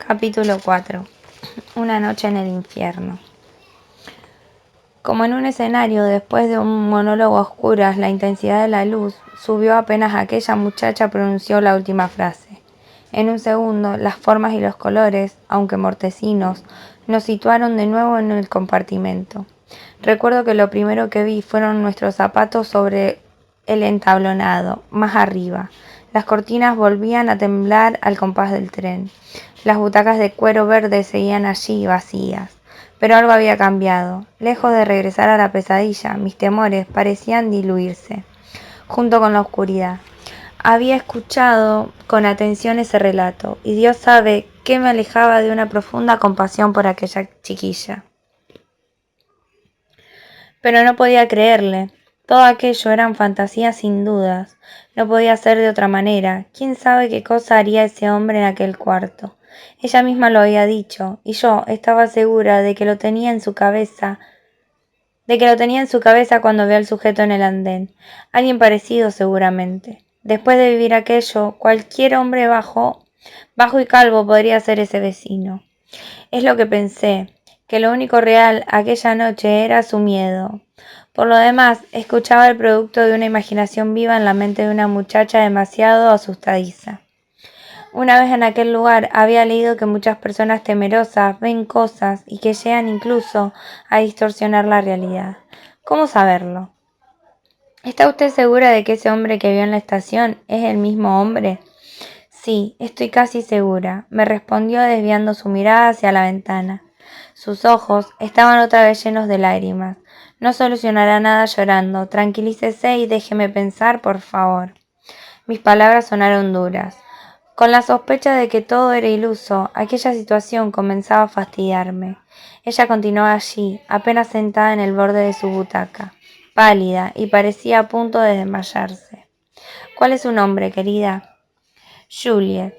Capítulo 4. Una noche en el infierno. Como en un escenario, después de un monólogo a oscuras, la intensidad de la luz subió apenas aquella muchacha pronunció la última frase. En un segundo, las formas y los colores, aunque mortecinos, nos situaron de nuevo en el compartimento. Recuerdo que lo primero que vi fueron nuestros zapatos sobre el entablonado, más arriba. Las cortinas volvían a temblar al compás del tren. Las butacas de cuero verde seguían allí vacías. Pero algo había cambiado. Lejos de regresar a la pesadilla, mis temores parecían diluirse, junto con la oscuridad. Había escuchado con atención ese relato, y Dios sabe que me alejaba de una profunda compasión por aquella chiquilla. Pero no podía creerle. Todo aquello eran fantasías sin dudas. No podía ser de otra manera. ¿Quién sabe qué cosa haría ese hombre en aquel cuarto? Ella misma lo había dicho, y yo estaba segura de que lo tenía en su cabeza cuando vio al sujeto en el andén. Alguien parecido seguramente. Después de vivir aquello, cualquier hombre bajo y calvo podría ser ese vecino. Es lo que pensé, que lo único real aquella noche era su miedo. Por lo demás, escuchaba el producto de una imaginación viva en la mente de una muchacha demasiado asustadiza. Una vez en aquel lugar había leído que muchas personas temerosas ven cosas y que llegan incluso a distorsionar la realidad. ¿Cómo saberlo? ¿Está usted segura de que ese hombre que vio en la estación es el mismo hombre? Sí, estoy casi segura, me respondió desviando su mirada hacia la ventana. Sus ojos estaban otra vez llenos de lágrimas. No solucionará nada llorando. Tranquilícese y déjeme pensar, por favor. Mis palabras sonaron duras. Con la sospecha de que todo era iluso, aquella situación comenzaba a fastidiarme. Ella continuaba allí, apenas sentada en el borde de su butaca, pálida, y parecía a punto de desmayarse. ¿Cuál es su nombre, querida? Juliet.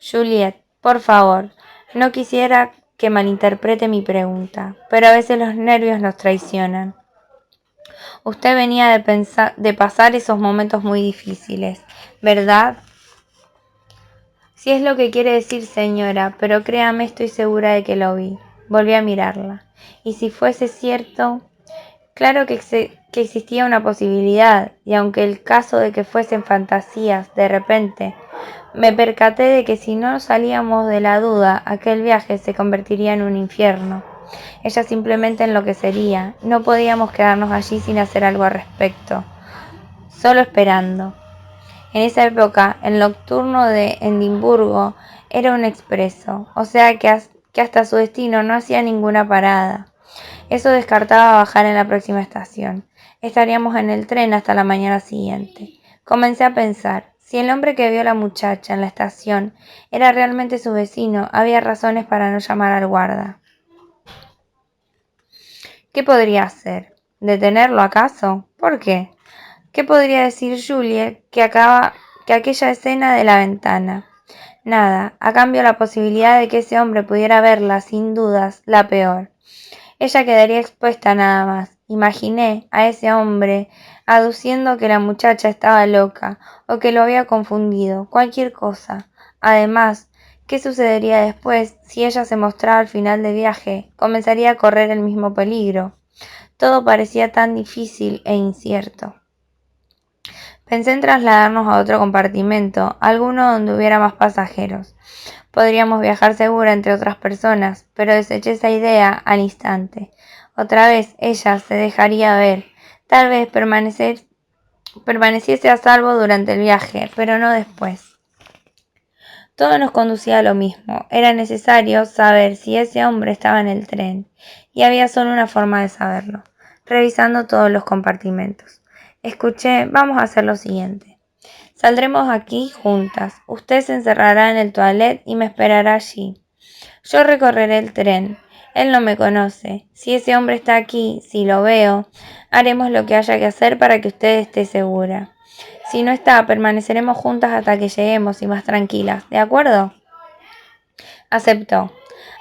Juliet, por favor, no quisiera que malinterprete mi pregunta, pero a veces los nervios nos traicionan. Usted venía de pasar esos momentos muy difíciles, ¿verdad? Si es lo que quiere decir, señora, pero créame, estoy segura de que lo vi. Volví a mirarla. Y si fuese cierto, claro que existía una posibilidad, y aunque el caso de que fuesen fantasías, de repente, me percaté de que si no salíamos de la duda, aquel viaje se convertiría en un infierno. Ella simplemente enloquecería. No podíamos quedarnos allí sin hacer algo al respecto, solo esperando. En esa época, el nocturno de Edimburgo era un expreso, o sea que hasta su destino no hacía ninguna parada. Eso descartaba bajar en la próxima estación. Estaríamos en el tren hasta la mañana siguiente. Comencé a pensar, si el hombre que vio a la muchacha en la estación era realmente su vecino, había razones para no llamar al guarda. ¿Qué podría hacer? ¿Detenerlo acaso? ¿Por qué? ¿Qué podría decir Juliet que aquella escena de la ventana? Nada, a cambio la posibilidad de que ese hombre pudiera verla, sin dudas, la peor. Ella quedaría expuesta nada más. Imaginé a ese hombre aduciendo que la muchacha estaba loca o que lo había confundido, cualquier cosa. Además, ¿qué sucedería después si ella se mostraba al final del viaje? Comenzaría a correr el mismo peligro. Todo parecía tan difícil e incierto. Pensé en trasladarnos a otro compartimento, alguno donde hubiera más pasajeros. Podríamos viajar segura entre otras personas, pero deseché esa idea al instante. Otra vez ella se dejaría ver. Tal vez permaneciese a salvo durante el viaje, pero no después. Todo nos conducía a lo mismo. Era necesario saber si ese hombre estaba en el tren, y había solo una forma de saberlo, revisando todos los compartimentos. Escuché, vamos a hacer lo siguiente. Saldremos aquí juntas. Usted se encerrará en el toilet y me esperará allí. Yo recorreré el tren. Él no me conoce. Si ese hombre está aquí, si lo veo, haremos lo que haya que hacer para que usted esté segura. Si no está, permaneceremos juntas hasta que lleguemos y más tranquilas. ¿De acuerdo? Aceptó.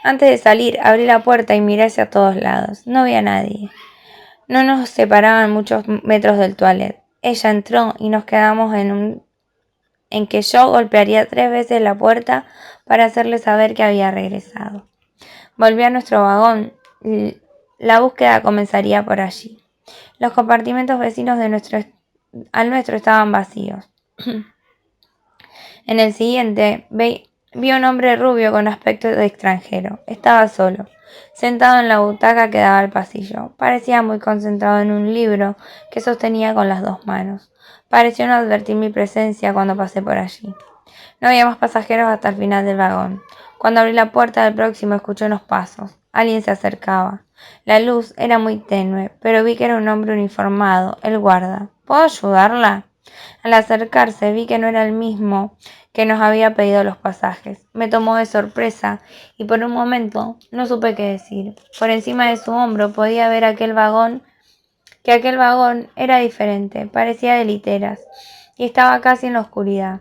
Antes de salir, abrí la puerta y miré hacia todos lados. No había nadie. No nos separaban muchos metros del toilet. Ella entró y nos quedamos en que yo golpearía 3 veces la puerta para hacerle saber que había regresado. Volví a nuestro vagón. La búsqueda comenzaría por allí. Los compartimentos vecinos al nuestro estaban vacíos. En el siguiente, vi un hombre rubio con aspecto de extranjero. Estaba solo, sentado en la butaca que daba al pasillo. Parecía muy concentrado en un libro que sostenía con las dos manos. Pareció no advertir mi presencia cuando pasé por allí. No había más pasajeros hasta el final del vagón. Cuando abrí la puerta del próximo escuché unos pasos. Alguien se acercaba. La luz era muy tenue, pero vi que era un hombre uniformado, el guarda. ¿Puedo ayudarla? Al acercarse vi que no era el mismo que nos había pedido los pasajes. Me tomó de sorpresa y por un momento no supe qué decir. Por encima de su hombro podía ver aquel vagón era diferente, parecía de literas y estaba casi en la oscuridad.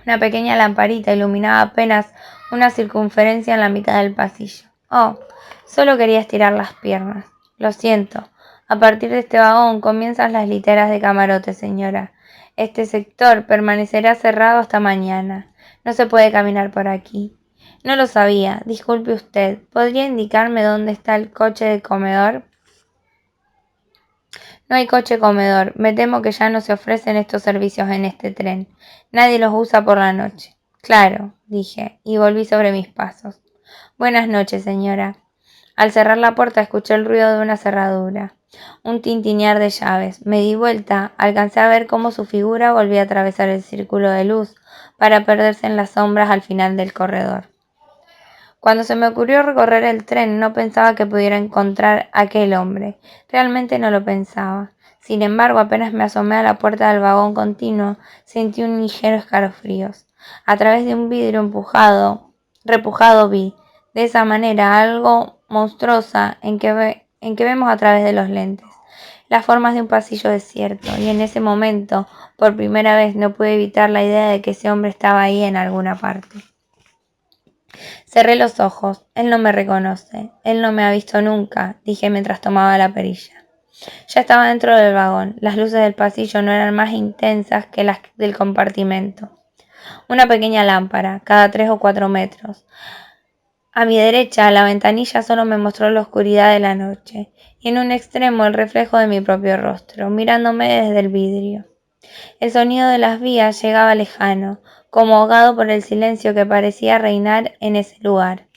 Una pequeña lamparita iluminaba apenas una circunferencia en la mitad del pasillo. Oh, solo quería estirar las piernas. Lo siento. A partir de este vagón comienzan las literas de camarote, señora. Este sector permanecerá cerrado hasta mañana. No se puede caminar por aquí. No lo sabía. Disculpe usted. ¿Podría indicarme dónde está el coche de comedor? No hay coche comedor. Me temo que ya no se ofrecen estos servicios en este tren. Nadie los usa por la noche. Claro, dije, y volví sobre mis pasos. Buenas noches, señora. Al cerrar la puerta escuché el ruido de una cerradura, un tintinear de llaves. Me di vuelta, alcancé a ver cómo su figura volvía a atravesar el círculo de luz para perderse en las sombras al final del corredor. Cuando se me ocurrió recorrer el tren, no pensaba que pudiera encontrar a aquel hombre. Realmente no lo pensaba. Sin embargo, apenas me asomé a la puerta del vagón continuo, sentí un ligero escalofrío. A través de un vidrio repujado vi, de esa manera, algo monstruosa en que vemos a través de los lentes, las formas de un pasillo desierto, y en ese momento, por primera vez, no pude evitar la idea de que ese hombre estaba ahí en alguna parte. Cerré los ojos. Él no me reconoce. Él no me ha visto nunca, dije mientras tomaba la perilla. Ya estaba dentro del vagón. Las luces del pasillo no eran más intensas que las del compartimento. Una pequeña lámpara, cada 3 o 4 metros. A mi derecha, la ventanilla solo me mostró la oscuridad de la noche, y en un extremo el reflejo de mi propio rostro, mirándome desde el vidrio. El sonido de las vías llegaba lejano, como ahogado por el silencio que parecía reinar en ese lugar.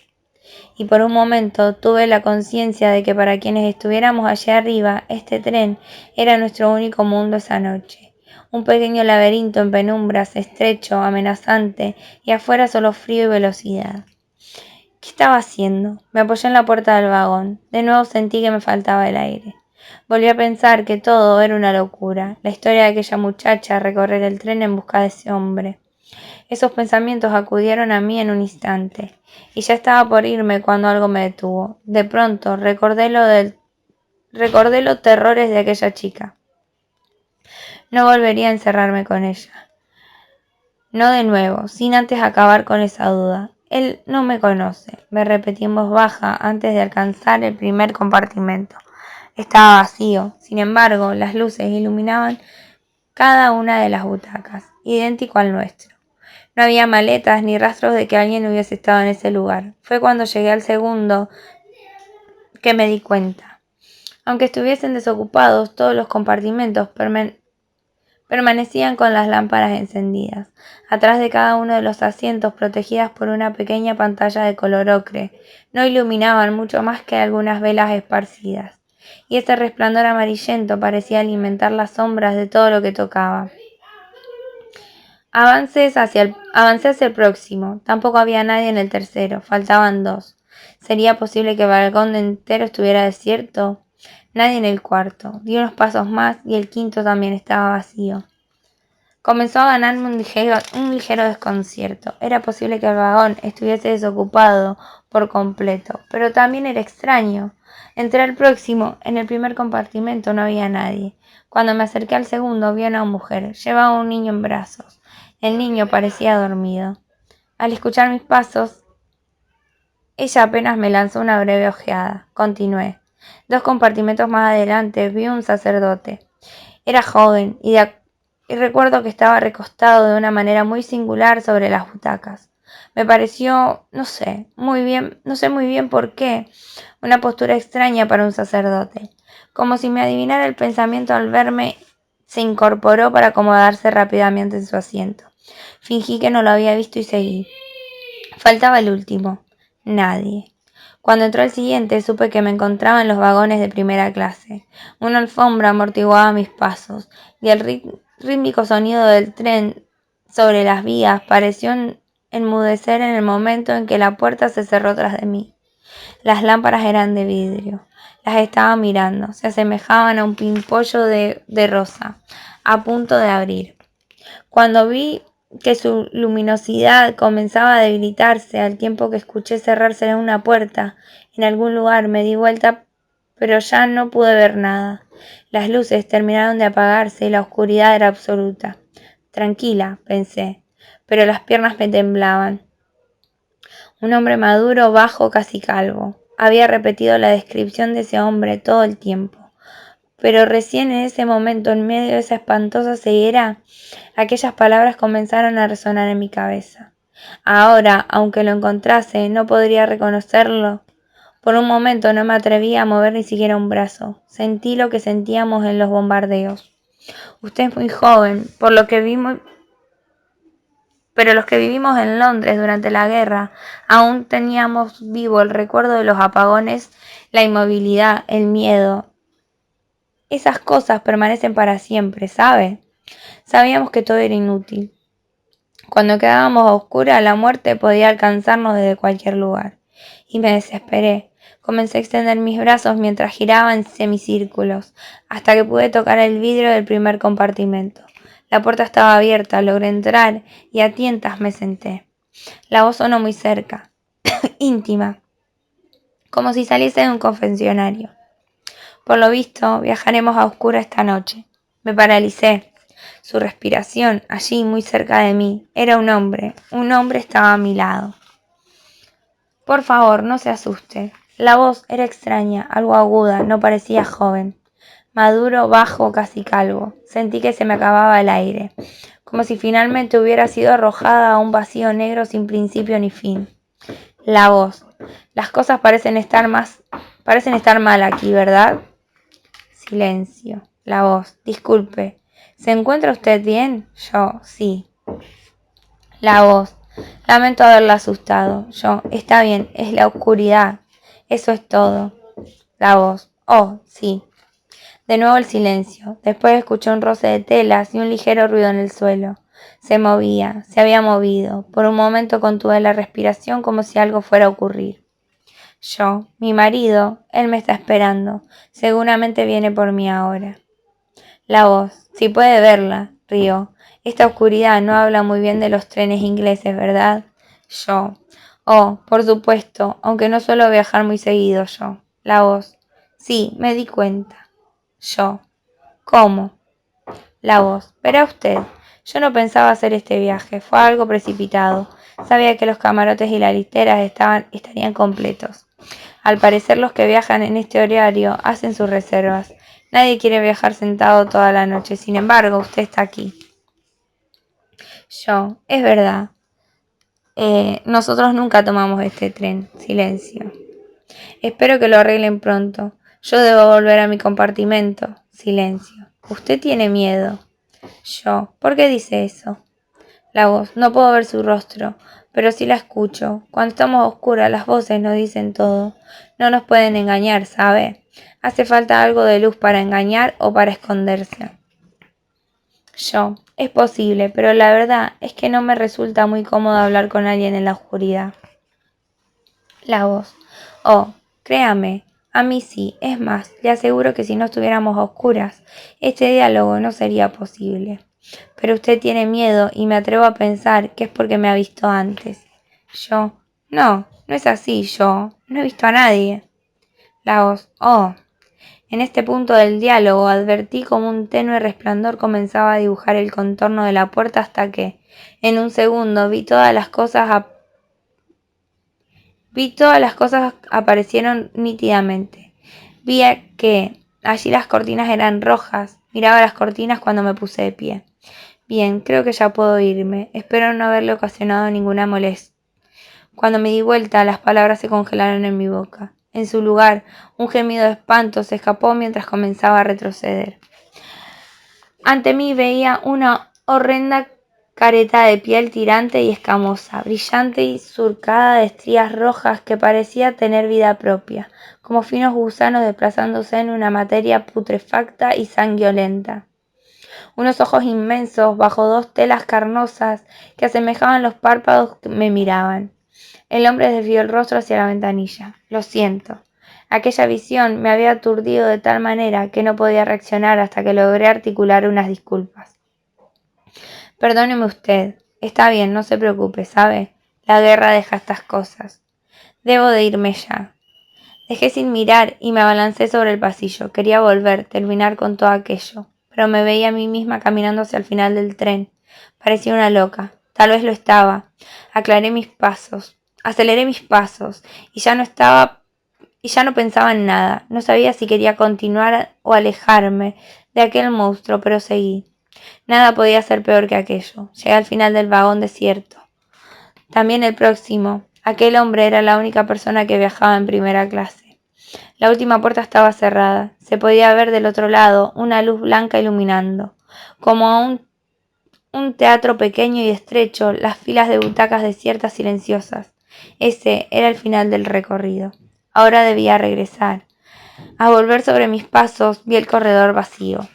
Y por un momento tuve la conciencia de que para quienes estuviéramos allá arriba, este tren era nuestro único mundo esa noche. Un pequeño laberinto en penumbras, estrecho, amenazante, y afuera solo frío y velocidad. ¿Qué estaba haciendo? Me apoyé en la puerta del vagón. De nuevo sentí que me faltaba el aire. Volví a pensar que todo era una locura, la historia de aquella muchacha, recorrer el tren en busca de ese hombre. Esos pensamientos acudieron a mí en un instante, y ya estaba por irme cuando algo me detuvo. De pronto recordé los terrores de aquella chica. No volvería a encerrarme con ella. No de nuevo, sin antes acabar con esa duda. Él no me conoce, me repetí en voz baja antes de alcanzar el primer compartimento. Estaba vacío, sin embargo, las luces iluminaban cada una de las butacas, idéntico al nuestro. No había maletas ni rastros de que alguien hubiese estado en ese lugar. Fue cuando llegué al segundo que me di cuenta. Aunque estuviesen desocupados, todos los compartimentos permanecían con las lámparas encendidas. Atrás de cada uno de los asientos, protegidas por una pequeña pantalla de color ocre, no iluminaban mucho más que algunas velas esparcidas, y ese resplandor amarillento parecía alimentar las sombras de todo lo que tocaba. Avancé hacia el próximo. Tampoco había nadie en el tercero. Faltaban 2. ¿Sería posible que el balcón entero estuviera desierto? Nadie en el cuarto. Di unos pasos más y el quinto también estaba vacío. Comenzó a ganarme un ligero desconcierto. Era posible que el vagón estuviese desocupado por completo, pero también era extraño. Entré al próximo. En el primer compartimento no había nadie. Cuando me acerqué al segundo vi a una mujer. Llevaba un niño en brazos. El niño parecía dormido. Al escuchar mis pasos, ella apenas me lanzó una breve ojeada. Continué. 2 compartimentos más adelante vi un sacerdote. Era joven y recuerdo que estaba recostado de una manera muy singular sobre las butacas. Me pareció, no sé muy bien por qué, una postura extraña para un sacerdote. Como si me adivinara el pensamiento al verme, se incorporó para acomodarse rápidamente en su asiento. Fingí que no lo había visto y seguí. Faltaba el último. Nadie. Cuando entró el siguiente, supe que me encontraba en los vagones de primera clase. Una alfombra amortiguaba mis pasos, y el rítmico sonido del tren sobre las vías pareció enmudecer en el momento en que la puerta se cerró tras de mí. Las lámparas eran de vidrio. Las estaba mirando. Se asemejaban a un pimpollo de rosa, a punto de abrir. Cuando vi que su luminosidad comenzaba a debilitarse al tiempo que escuché cerrarse una puerta en algún lugar, me di vuelta, pero ya no pude ver nada. Las luces terminaron de apagarse y la oscuridad era absoluta. Tranquila, pensé, pero las piernas me temblaban. Un hombre maduro, bajo, casi calvo. Había repetido la descripción de ese hombre todo el tiempo. Pero recién en ese momento, en medio de esa espantosa ceguera, aquellas palabras comenzaron a resonar en mi cabeza. Ahora, aunque lo encontrase, no podría reconocerlo. Por un momento no me atreví a mover ni siquiera un brazo. Sentí lo que sentíamos en los bombardeos. Usted es muy joven, pero los que vivimos en Londres durante la guerra aún teníamos vivo el recuerdo de los apagones, la inmovilidad, el miedo. Esas cosas permanecen para siempre, ¿sabe? Sabíamos que todo era inútil. Cuando quedábamos a oscuras, la muerte podía alcanzarnos desde cualquier lugar. Y me desesperé. Comencé a extender mis brazos mientras giraba en semicírculos, hasta que pude tocar el vidrio del primer compartimento. La puerta estaba abierta, logré entrar y a tientas me senté. La voz sonó muy cerca, íntima, como si saliese de un confesionario. Por lo visto, viajaremos a oscuras esta noche. Me paralicé. Su respiración, allí muy cerca de mí, era un hombre estaba a mi lado. Por favor, no se asuste. La voz era extraña, algo aguda, no parecía joven. Maduro, bajo, casi calvo. Sentí que se me acababa el aire, como si finalmente hubiera sido arrojada a un vacío negro sin principio ni fin. La voz. Las cosas parecen estar mal aquí, ¿verdad? Silencio. La voz. Disculpe. ¿Se encuentra usted bien? Yo, sí. La voz. Lamento haberla asustado. Yo, está bien, es la oscuridad. Eso es todo. La voz. Oh, sí. De nuevo el silencio. Después escuché un roce de telas y un ligero ruido en el suelo. Se había movido. Por un momento contuve la respiración como si algo fuera a ocurrir. Yo, mi marido, él me está esperando. Seguramente viene por mí ahora. La voz. Si puede verla, rió. Esta oscuridad no habla muy bien de los trenes ingleses, ¿verdad? Yo. Oh, por supuesto, aunque no suelo viajar muy seguido yo. La voz. Sí, me di cuenta. Yo. ¿Cómo? La voz. Verá usted. Yo no pensaba hacer este viaje. Fue algo precipitado. Sabía que los camarotes y las literas estarían completos. Al parecer los que viajan en este horario hacen sus reservas. Nadie quiere viajar sentado toda la noche. Sin embargo, usted está aquí. Yo. Es verdad. Nosotros nunca tomamos este tren. Silencio. Espero que lo arreglen pronto. Yo debo volver a mi compartimento. Silencio. Usted tiene miedo. Yo. ¿Por qué dice eso? La voz. No puedo ver su rostro, pero sí la escucho. Cuando estamos a oscuras, las voces nos dicen todo. No nos pueden engañar, ¿sabe? Hace falta algo de luz para engañar o para esconderse. Yo. Es posible, pero la verdad es que no me resulta muy cómodo hablar con alguien en la oscuridad. La voz. Oh, créame, a mí sí. Es más, le aseguro que si no estuviéramos a oscuras, este diálogo no sería posible. Pero usted tiene miedo y me atrevo a pensar que es porque me ha visto antes. Yo. No, no es así, yo. No he visto a nadie. La voz. Oh. En este punto del diálogo advertí como un tenue resplandor comenzaba a dibujar el contorno de la puerta hasta que, en un segundo, todas las cosas aparecieron nítidamente. Vi que allí las cortinas eran rojas. Miraba las cortinas cuando me puse de pie. Bien, creo que ya puedo irme. Espero no haberle ocasionado ninguna molestia. Cuando me di vuelta, las palabras se congelaron en mi boca. En su lugar, un gemido de espanto se escapó mientras comenzaba a retroceder. Ante mí veía una horrenda careta de piel tirante y escamosa, brillante y surcada de estrías rojas que parecía tener vida propia, como finos gusanos desplazándose en una materia putrefacta y sanguinolenta. Unos ojos inmensos bajo dos telas carnosas que asemejaban los párpados me miraban. El hombre desvió el rostro hacia la ventanilla. Lo siento. Aquella visión me había aturdido de tal manera que no podía reaccionar hasta que logré articular unas disculpas. Perdóneme usted. Está bien, no se preocupe, ¿sabe? La guerra deja estas cosas. Debo de irme ya. Dejé sin mirar y me abalancé sobre el pasillo. Quería volver, terminar con todo aquello. Pero me veía a mí misma caminando hacia el final del tren. Parecía una loca. Tal vez lo estaba. Aceleré mis pasos y ya no pensaba en nada. No sabía si quería continuar o alejarme de aquel monstruo, pero seguí. Nada podía ser peor que aquello. Llegué al final del vagón desierto. También el próximo. Aquel hombre era la única persona que viajaba en primera clase. La última puerta estaba cerrada. Se podía ver del otro lado una luz blanca iluminando, como un teatro pequeño y estrecho, las filas de butacas desiertas silenciosas. Ese era el final del recorrido. Ahora debía regresar. Al volver sobre mis pasos, vi el corredor vacío.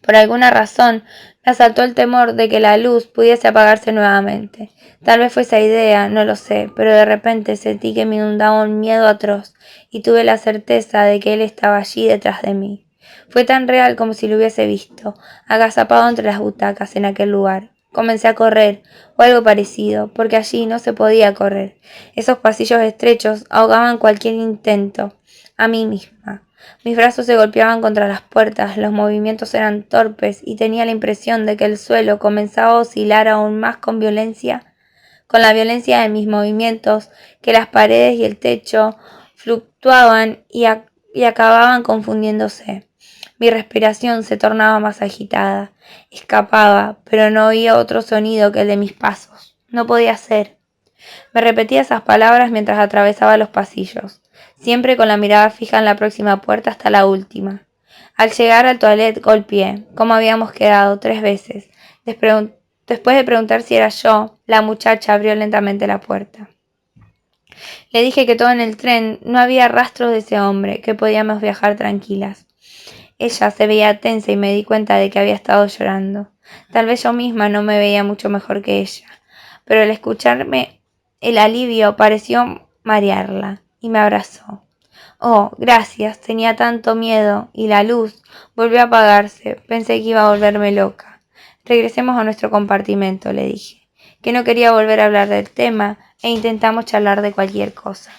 Por alguna razón, me asaltó el temor de que la luz pudiese apagarse nuevamente. Tal vez fue esa idea, no lo sé, pero de repente sentí que me inundaba un miedo atroz y tuve la certeza de que él estaba allí detrás de mí. Fue tan real como si lo hubiese visto, agazapado entre las butacas en aquel lugar. Comencé a correr, o algo parecido, porque allí no se podía correr. Esos pasillos estrechos ahogaban cualquier intento. A mí misma. Mis brazos se golpeaban contra las puertas, los movimientos eran torpes y tenía la impresión de que el suelo comenzaba a oscilar aún más con la violencia de mis movimientos, que las paredes y el techo fluctuaban y acababan confundiéndose. Mi respiración se tornaba más agitada. Escapaba, pero no oía otro sonido que el de mis pasos. No podía ser. Me repetía esas palabras mientras atravesaba los pasillos, siempre con la mirada fija en la próxima puerta hasta la última. Al llegar al toilette golpeé, como habíamos quedado, 3 veces. Después de preguntar si era yo, la muchacha abrió lentamente la puerta. Le dije que todo en el tren no había rastros de ese hombre, que podíamos viajar tranquilas. Ella se veía tensa y me di cuenta de que había estado llorando. Tal vez yo misma no me veía mucho mejor que ella, pero al escucharme el alivio pareció marearla y me abrazó. Oh, gracias, tenía tanto miedo y la luz volvió a apagarse. Pensé que iba a volverme loca. Regresemos a nuestro compartimento, le dije, que no quería volver a hablar del tema e intentamos charlar de cualquier cosa.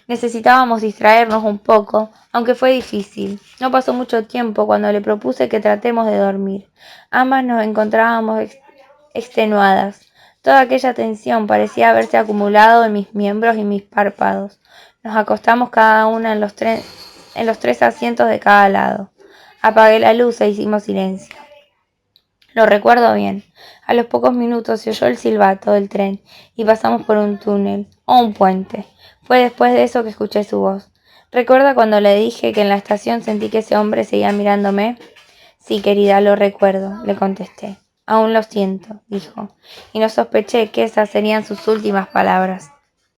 Necesitábamos distraernos un poco, aunque fue difícil. No pasó mucho tiempo cuando le propuse que tratemos de dormir. Ambas nos encontrábamos extenuadas. Toda aquella tensión parecía haberse acumulado en mis miembros y mis párpados. Nos acostamos cada una en los 3 asientos de cada lado. Apagué la luz e hicimos silencio. Lo recuerdo bien. A los pocos minutos se oyó el silbato del tren y pasamos por un túnel o un puente. Fue después de eso que escuché su voz. ¿Recuerda cuando le dije que en la estación sentí que ese hombre seguía mirándome? Sí, querida, lo recuerdo, le contesté. Aún lo siento, dijo, y no sospeché que esas serían sus últimas palabras.